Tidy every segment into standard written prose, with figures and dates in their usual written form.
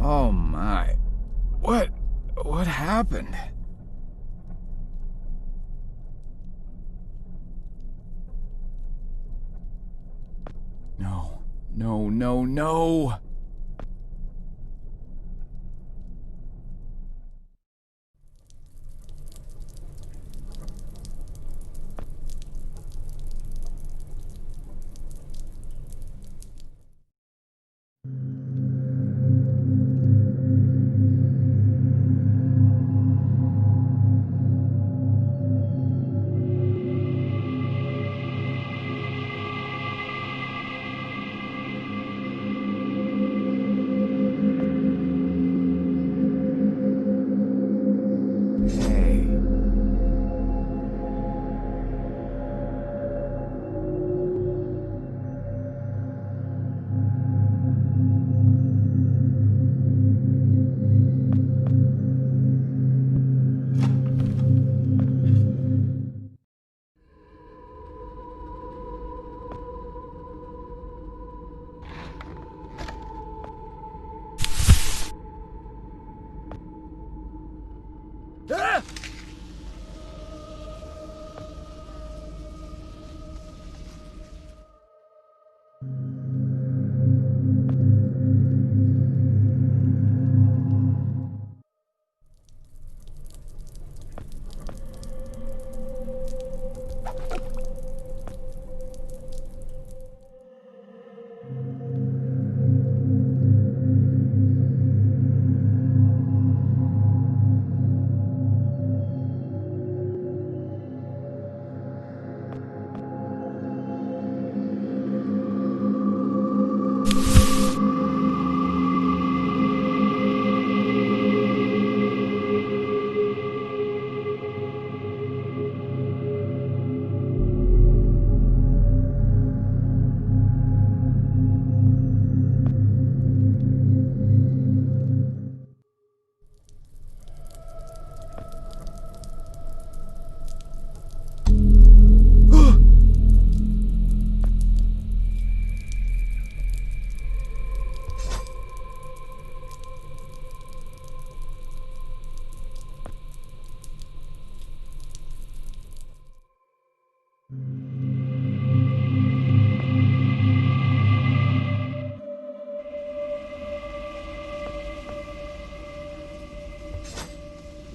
Oh my. What happened? No, no, no, no! Hey. Ah!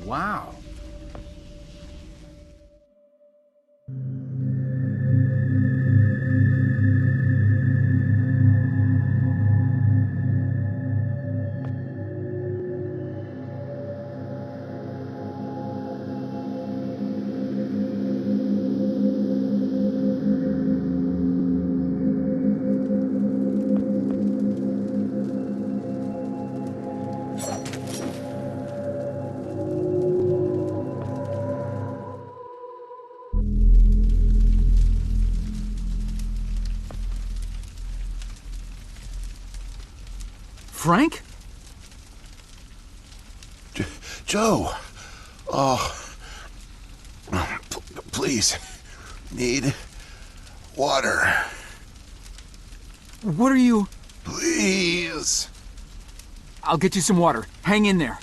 Wow. Frank? Joe! Oh. Please. Need water. What are you... Please. I'll get you some water. Hang in there.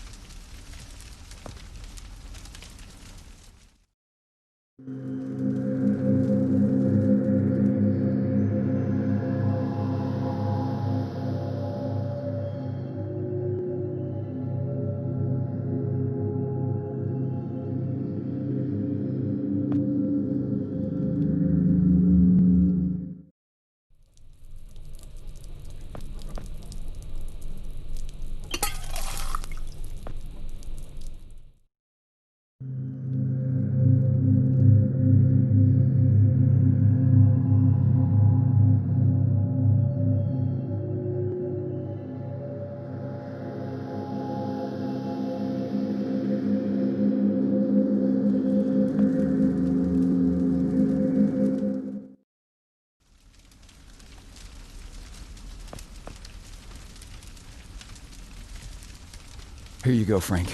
Here you go, Frank.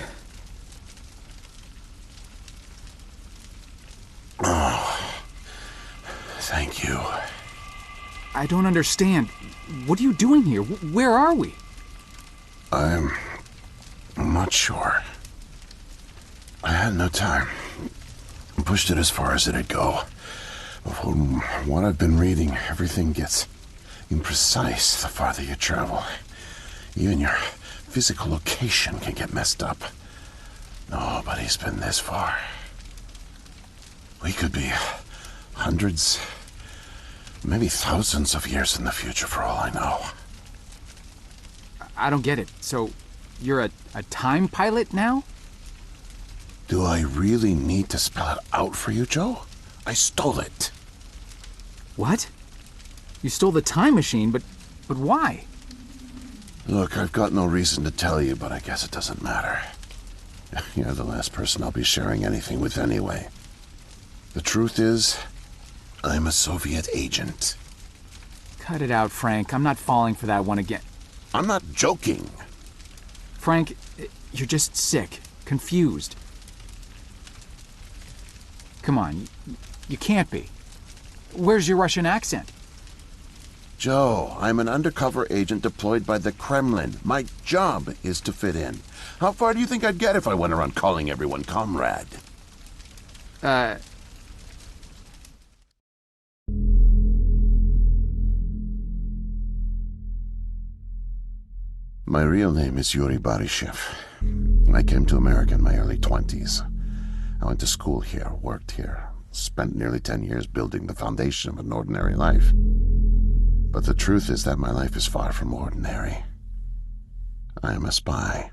Oh, thank you. I don't understand. What are you doing here? Where are we? I'm not sure. I had no time. Pushed it as far as it'd go. But from what I've been reading, everything gets imprecise the farther you travel. Even your physical location can get messed up. Nobody's been this far. We could be hundreds, maybe thousands of years in the future for all I know. I don't get it. So, you're a time pilot now? Do I really need to spell it out for you, Joe? I stole it. What? You stole the time machine, but why? Look, I've got no reason to tell you, but I guess it doesn't matter. You're the last person I'll be sharing anything with anyway. The truth is, I'm a Soviet agent. Cut it out, Frank. I'm not falling for that one again. I'm not joking. Frank, you're just sick, confused. Come on, you can't be. Where's your Russian accent? Joe, I'm an undercover agent deployed by the Kremlin. My job is to fit in. How far do you think I'd get if I went around calling everyone comrade? My real name is Yuri Barishev. I came to America in my early 20s. I went to school here, worked here, spent nearly 10 years building the foundation of an ordinary life. But the truth is that my life is far from ordinary. I am a spy.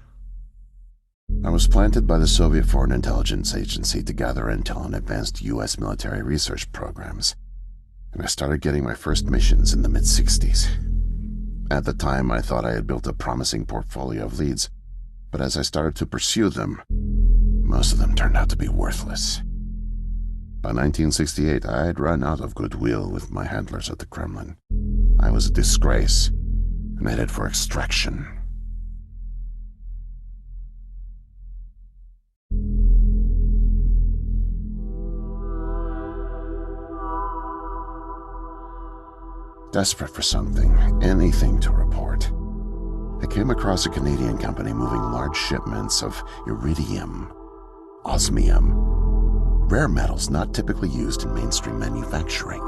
I was planted by the Soviet Foreign Intelligence Agency to gather intel on advanced U.S. military research programs, and I started getting my first missions in the mid-60s. At the time, I thought I had built a promising portfolio of leads, but as I started to pursue them, most of them turned out to be worthless. By 1968, I had run out of goodwill with my handlers at the Kremlin. I was a disgrace and headed for extraction. Desperate for something, anything to report, I came across a Canadian company moving large shipments of iridium, osmium, rare metals not typically used in mainstream manufacturing.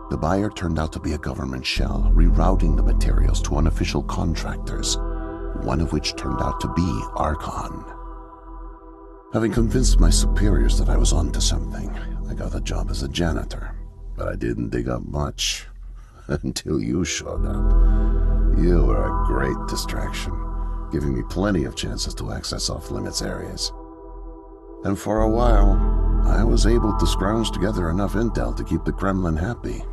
The buyer turned out to be a government shell, rerouting the materials to unofficial contractors, one of which turned out to be Archon. Having convinced my superiors that I was onto something, I got a job as a janitor, but I didn't dig up much until you showed up. You were a great distraction, giving me plenty of chances to access off-limits areas. And for a while, I was able to scrounge together enough intel to keep the Kremlin happy.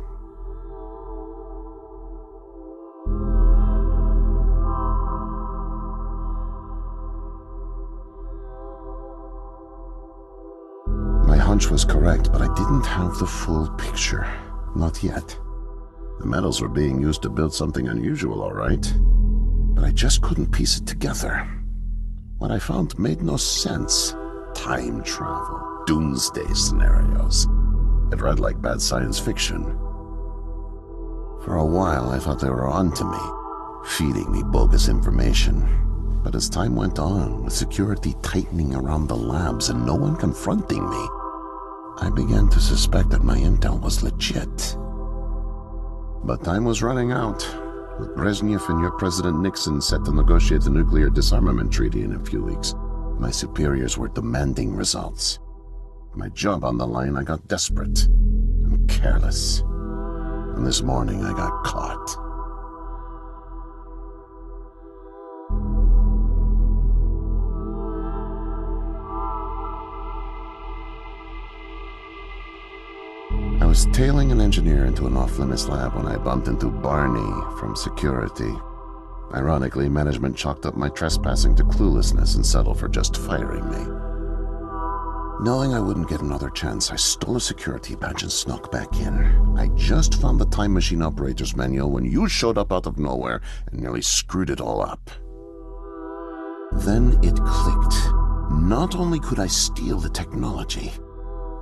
My hunch was correct, but I didn't have the full picture. Not yet. The metals were being used to build something unusual, all right. But I just couldn't piece it together. What I found made no sense. Time travel, doomsday scenarios. It read like bad science fiction. For a while, I thought they were onto me, feeding me bogus information. But as time went on, with security tightening around the labs and no one confronting me, I began to suspect that my intel was legit. But time was running out, with Brezhnev and your President Nixon set to negotiate the nuclear disarmament treaty in a few weeks. My superiors were demanding results. My job on the line, I got desperate and careless. And this morning, I got caught. I was tailing an engineer into an off-limits lab when I bumped into Barney from security. Ironically, management chalked up my trespassing to cluelessness and settled for just firing me. Knowing I wouldn't get another chance, I stole a security badge and snuck back in. I just found the time machine operator's manual when you showed up out of nowhere and nearly screwed it all up. Then it clicked. Not only could I steal the technology,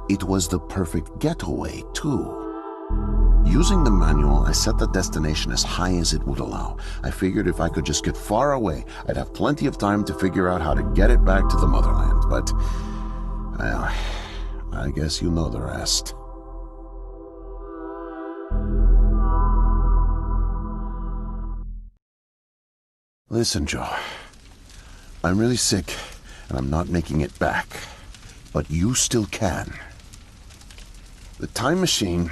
it was the perfect getaway, too. Using the manual, I set the destination as high as it would allow. I figured if I could just get far away, I'd have plenty of time to figure out how to get it back to the motherland. But, well, I guess you know the rest. Listen, Joe. I'm really sick, and I'm not making it back. But you still can. The time machine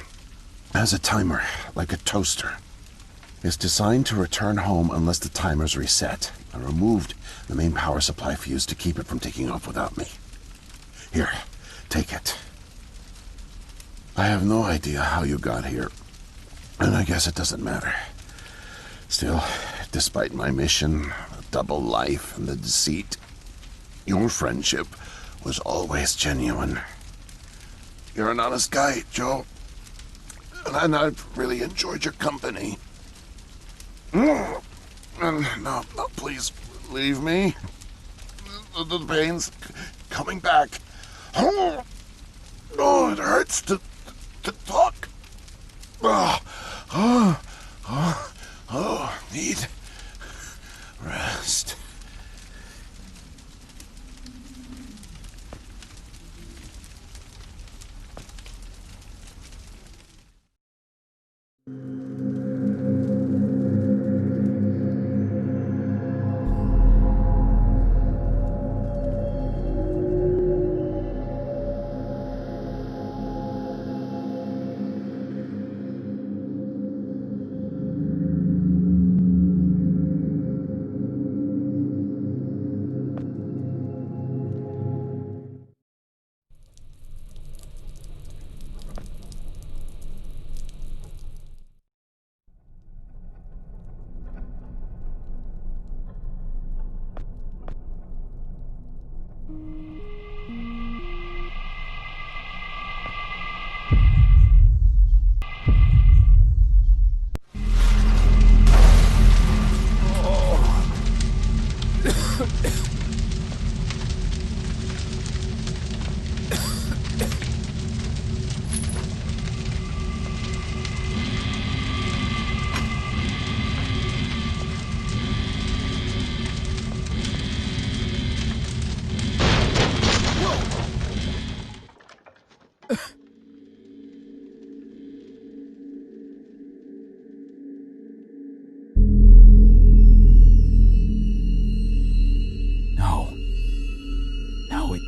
has a timer, like a toaster. It's designed to return home unless the timer's reset. I removed the main power supply fuse to keep it from taking off without me. Here, take it. I have no idea how you got here, and I guess it doesn't matter. Still, despite my mission, a double life, and the deceit, your friendship was always genuine. You're an honest guy, Joe. And I've really enjoyed your company. And now, please, leave me. The pain's coming back. Oh, it hurts to talk. Need rest.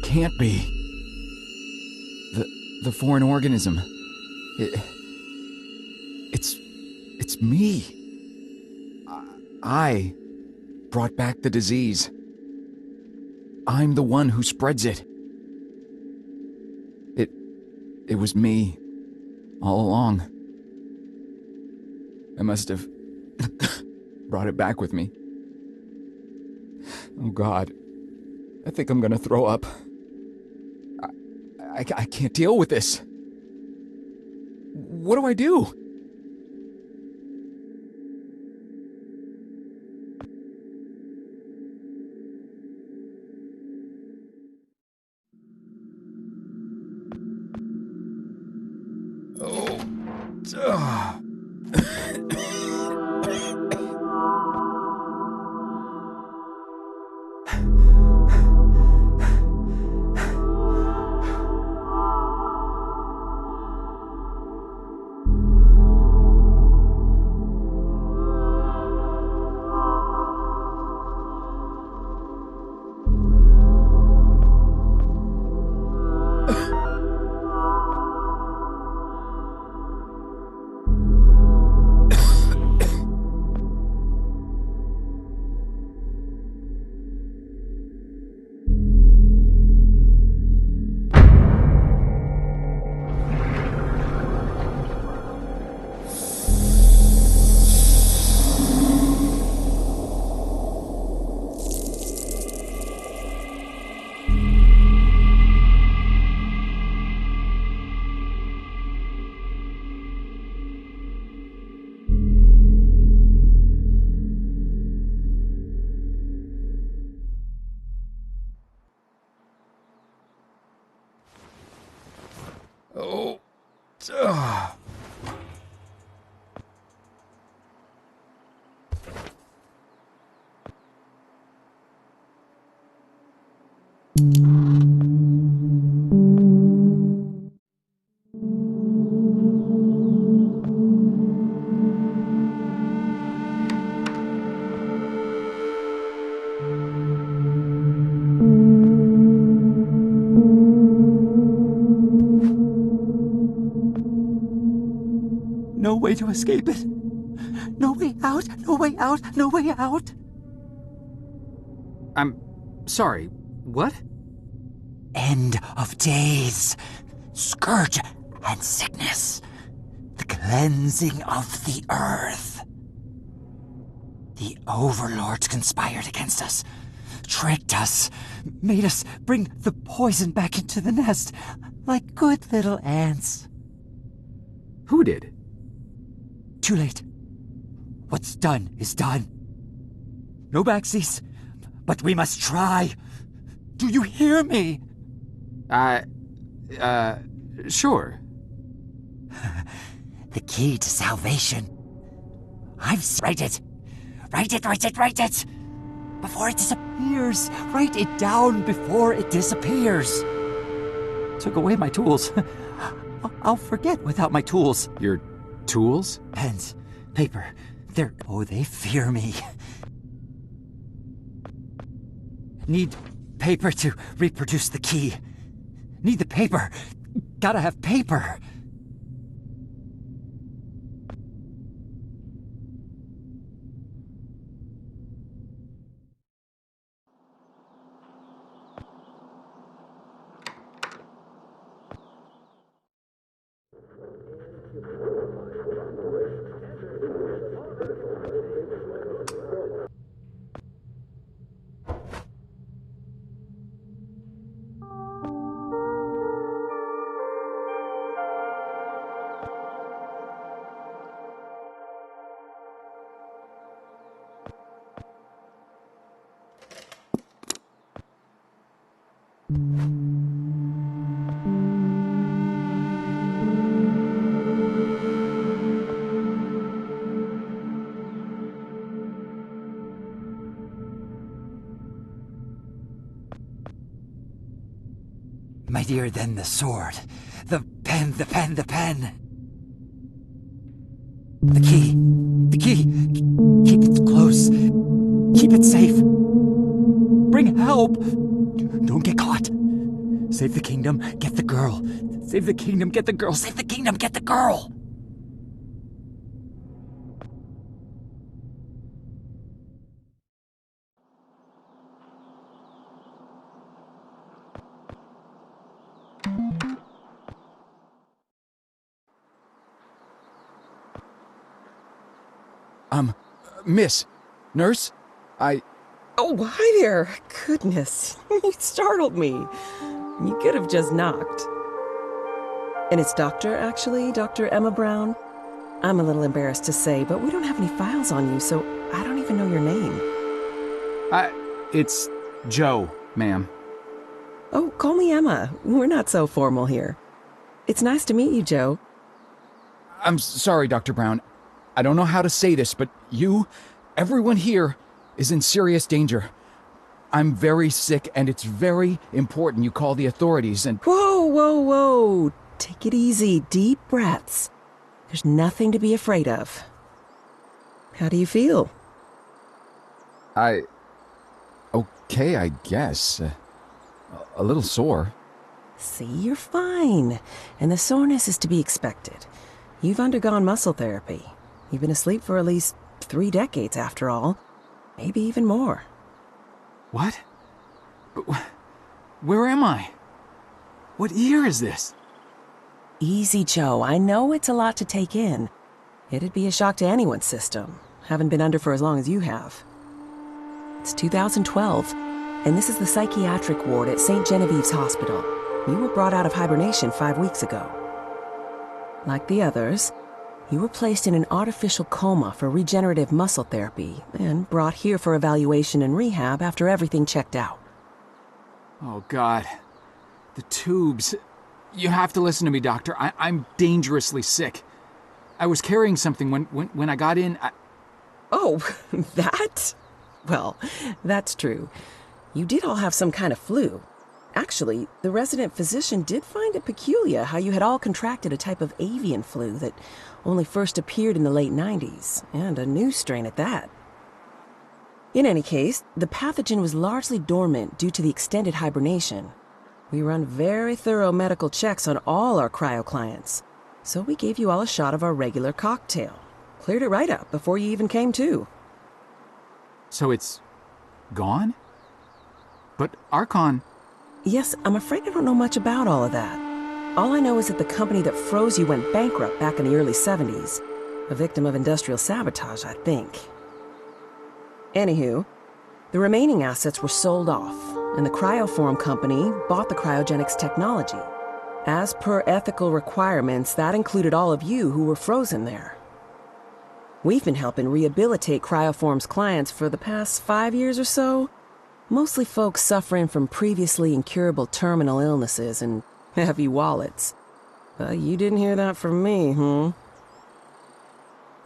Can't be. The foreign organism. It's me. I brought back the disease. I'm the one who spreads it. It was me all along. I must have brought it back with me. Oh God. I think I'm gonna throw up. I can't deal with this. What do I do? Oh. No way to escape it. No way out, no way out, no way out. I'm sorry, what? End of days. Scourge and sickness. The cleansing of the earth. The overlords conspired against us. Tricked us. Made us bring the poison back into the nest. Like good little ants. Who did? Too late. What's done is done. No backseas, but we must try. Do you hear me? Sure. The key to salvation. Write it. Write it, write it, write it. Before it disappears. Write it down before it disappears. Took away my tools. I'll forget without my tools. Your tools? Pens, paper. They fear me. Need paper to reproduce the key. Need the paper. Gotta have paper. Mightier than the sword. The pen, the pen, the pen. The key. The key. Keep it close. Keep it safe. Bring help. Don't get caught. Save the kingdom, get the girl. Save the kingdom, get the girl. Save the kingdom, get the girl. Miss, nurse, Oh, hi there. Goodness, you startled me. You could have just knocked. And it's Dr. Emma Brown. I'm a little embarrassed to say, but we don't have any files on you, so I don't even know your name. it's Joe, ma'am. Oh, call me Emma. We're not so formal here. It's nice to meet you, Joe. I'm sorry, Dr. Brown. I don't know how to say this, but everyone here, is in serious danger. I'm very sick, and it's very important you call the authorities and— Whoa, whoa, whoa. Take it easy. Deep breaths. There's nothing to be afraid of. How do you feel? Okay, I guess. A little sore. See, you're fine. And the soreness is to be expected. You've undergone muscle therapy. You've been asleep for at least 3 decades, after all. Maybe even more. What? But where am I? What year is this? Easy, Joe. I know it's a lot to take in. It'd be a shock to anyone's system. Haven't been under for as long as you have. It's 2012, and this is the psychiatric ward at St. Genevieve's Hospital. You were brought out of hibernation 5 weeks ago. Like the others, you were placed in an artificial coma for regenerative muscle therapy and brought here for evaluation and rehab after everything checked out. Oh, God. The tubes. You have to listen to me, Doctor. I'm dangerously sick. I was carrying something when I got in. Oh, that? Well, that's true. You did all have some kind of flu. Actually, the resident physician did find it peculiar how you had all contracted a type of avian flu that only first appeared in the late 90s, and a new strain at that. In any case, the pathogen was largely dormant due to the extended hibernation. We run very thorough medical checks on all our cryo clients, So we gave you all a shot of our regular cocktail. Cleared it right up before you even came to. So it's gone? But Archon... Yes, I'm afraid I don't know much about all of that. All I know is that the company that froze you went bankrupt back in the early 70s. A victim of industrial sabotage, I think. Anywho, the remaining assets were sold off, and the Cryoform company bought the cryogenics technology. As per ethical requirements, that included all of you who were frozen there. We've been helping rehabilitate Cryoform's clients for the past 5 years or so. Mostly folks suffering from previously incurable terminal illnesses and heavy wallets. You didn't hear that from me,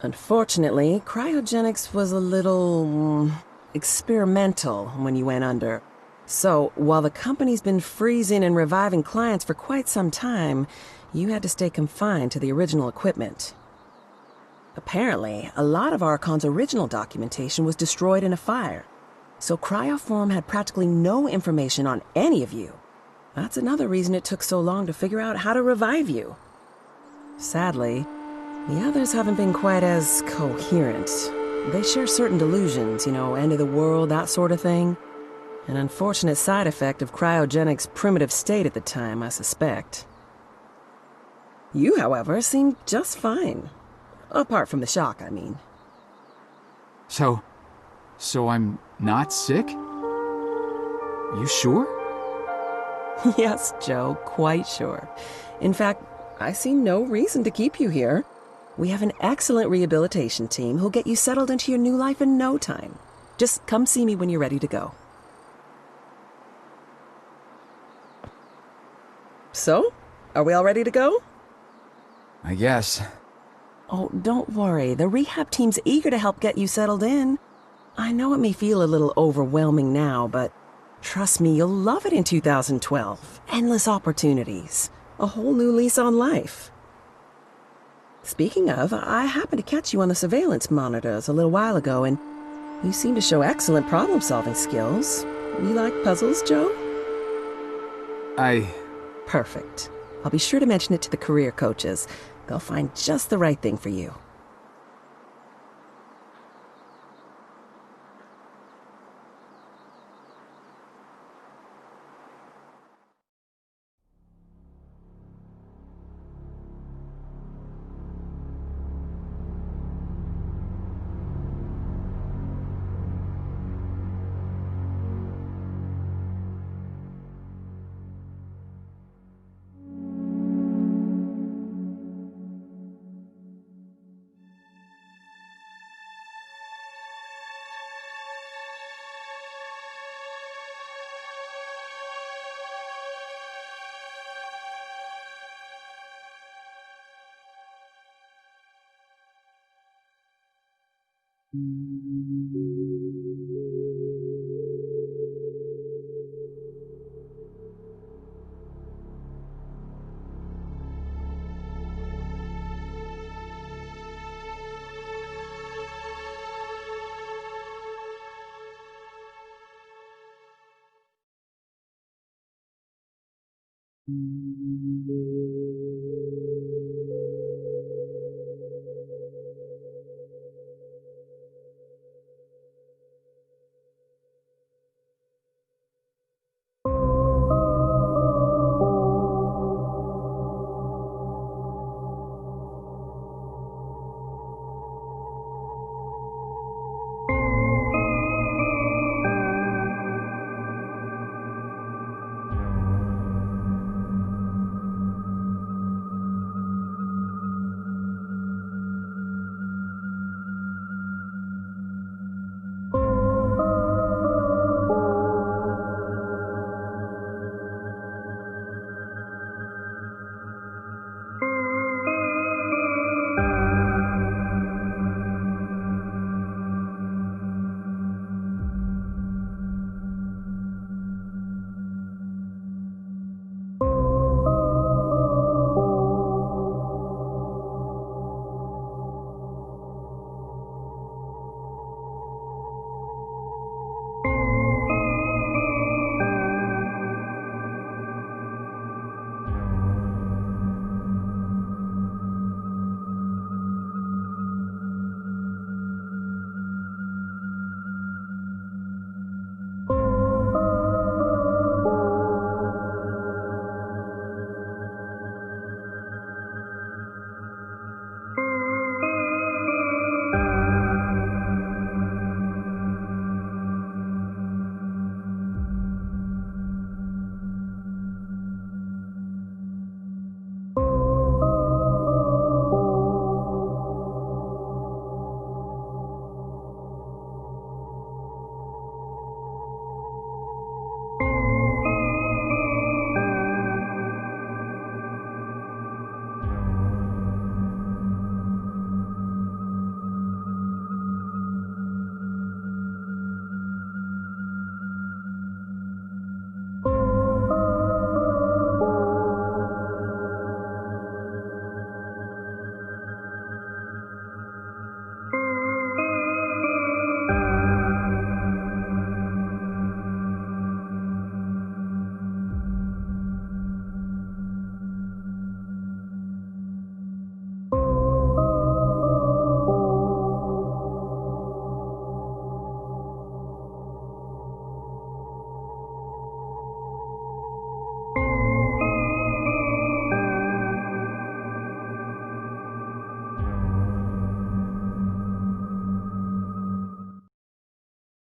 Unfortunately, cryogenics was a little experimental when you went under. So, while the company's been freezing and reviving clients for quite some time, you had to stay confined to the original equipment. Apparently, a lot of Archon's original documentation was destroyed in a fire, so Cryoform had practically no information on any of you. That's another reason it took so long to figure out how to revive you. Sadly, the others haven't been quite as coherent. They share certain delusions, end of the world, that sort of thing. An unfortunate side effect of cryogenics' primitive state at the time, I suspect. You, however, seemed just fine. Apart from the shock, I mean. So I'm not sick? You sure? Yes, Joe, quite sure. In fact, I see no reason to keep you here. We have an excellent rehabilitation team who'll get you settled into your new life in no time. Just come see me when you're ready to go. So, are we all ready to go? I guess. Oh, don't worry. The rehab team's eager to help get you settled in. I know it may feel a little overwhelming now, but trust me, you'll love it in 2012. Endless opportunities. A whole new lease on life. Speaking of, I happened to catch you on the surveillance monitors a little while ago, and you seem to show excellent problem-solving skills. You like puzzles, Joe? Perfect. I'll be sure to mention it to the career coaches. They'll find just the right thing for you.